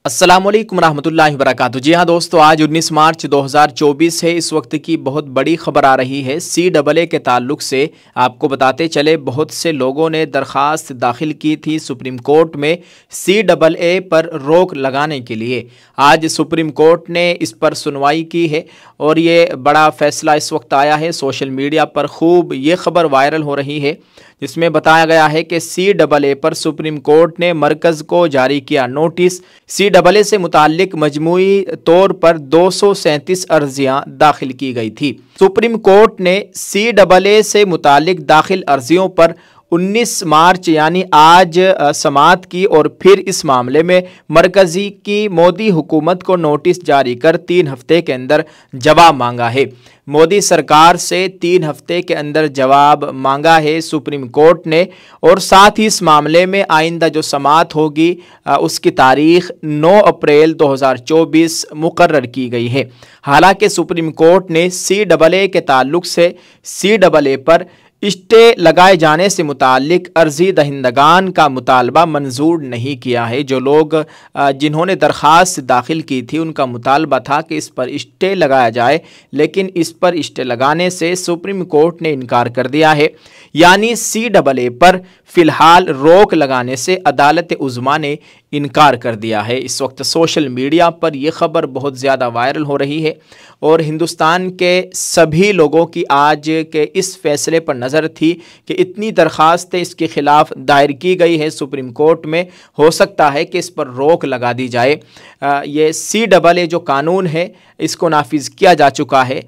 अस्सलामुअलैकुम रहमतुल्लाहि वबरकातुहू। जी हाँ दोस्तों, आज 19 मार्च 2024 है। इस वक्त की बहुत बड़ी खबर आ रही है CAA के ताल्लुक से। आपको बताते चले, बहुत से लोगों ने दरख्वास्त दाखिल की थी सुप्रीम कोर्ट में CAA पर रोक लगाने के लिए। आज सुप्रीम कोर्ट ने इस पर सुनवाई की है और ये बड़ा फैसला इस वक्त आया है। सोशल मीडिया पर खूब ये खबर वायरल हो रही है, जिसमें बताया गया है कि CAA पर सुप्रीम कोर्ट ने मरकज़ को जारी किया नोटिस। CAA से मुताल्लिक मजमूई तौर पर 237 अर्जियां दाखिल की गई थी। सुप्रीम कोर्ट ने CAA से मुताल्लिक दाखिल अर्जियों पर 19 मार्च यानी आज समाअत की और फिर इस मामले में मरकज़ी की मोदी हुकूमत को नोटिस जारी कर 3 हफ्ते के अंदर जवाब मांगा है। मोदी सरकार से 3 हफ्ते के अंदर जवाब मांगा है सुप्रीम कोर्ट ने, और साथ ही इस मामले में आइंदा जो समाअत होगी उसकी तारीख 9 अप्रैल 2024 मुकर्रर की गई है। हालांकि सुप्रीम कोर्ट ने CAA के ताल्लुक से CAA पर स्टे लगाए जाने से मुताल्लिक अर्जी दहिंदगान का मुतालबा मंजूर नहीं किया है। जो लोग जिन्होंने दरख्वास्त दाखिल की थी, उनका मुतालबा था कि इस पर स्टे लगाया जाए, लेकिन इस पर स्टे लगाने से सुप्रीम कोर्ट ने इनकार कर दिया है। यानी CAA पर फ़िलहाल रोक लगाने से अदालत उज़्मा ने इनकार कर दिया है। इस वक्त सोशल मीडिया पर यह खबर बहुत ज़्यादा वायरल हो रही है और हिंदुस्तान के सभी लोगों की आज के इस फैसले पर नज़र थी कि इतनी दरख्वास्तें इसके ख़िलाफ़ दायर की गई है सुप्रीम कोर्ट में, हो सकता है कि इस पर रोक लगा दी जाए। ये CAA जो कानून है इसको नाफिज किया जा चुका है।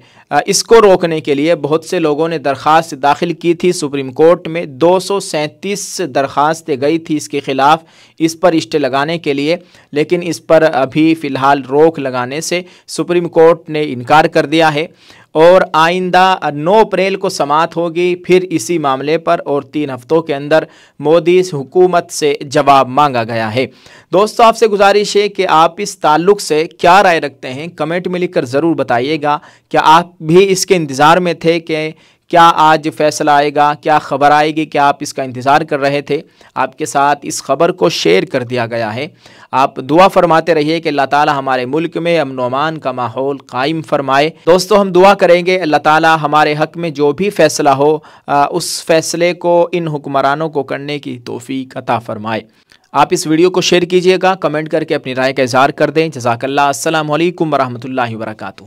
इसको रोकने के लिए बहुत से लोगों ने दरख्वास्त दाखिल की थी सुप्रीम कोर्ट में। 237 दरख्वास्तें गई थी इसके ख़िलाफ़, इस पर स्टे लगाने के लिए, लेकिन इस पर अभी फ़िलहाल रोक लगाने से सुप्रीम कोर्ट ने इनकार कर दिया है। और आइंदा 9 अप्रैल को समाअत होगी फिर इसी मामले पर, और 3 हफ्तों के अंदर मोदी हुकूमत से जवाब मांगा गया है। दोस्तों, आपसे गुजारिश है कि आप इस ताल्लुक़ से क्या राय रखते हैं, कमेंट में लिखकर ज़रूर बताइएगा। क्या आप भी इसके इंतज़ार में थे कि क्या आज फैसला आएगा, क्या खबर आएगी, क्या आप इसका इंतज़ार कर रहे थे? आपके साथ इस खबर को शेयर कर दिया गया है। आप दुआ फरमाते रहिए कि अल्लाह ताला हमारे मुल्क में अमन व अमान का माहौल कायम फरमाए। दोस्तों, हम दुआ करेंगे अल्लाह ताला हमारे हक़ में जो भी फ़ैसला हो उस फ़ैसले को इन हुक्मरानों को करने की तौफ़ीक अता फरमाए। आप इस वीडियो को शेयर कीजिएगा, कमेंट करके अपनी राय का इज़हार कर दें। जज़ाकल्लाह। अस्सलामु अलैकुम व रहमतुल्लाहि व बरकातुहू।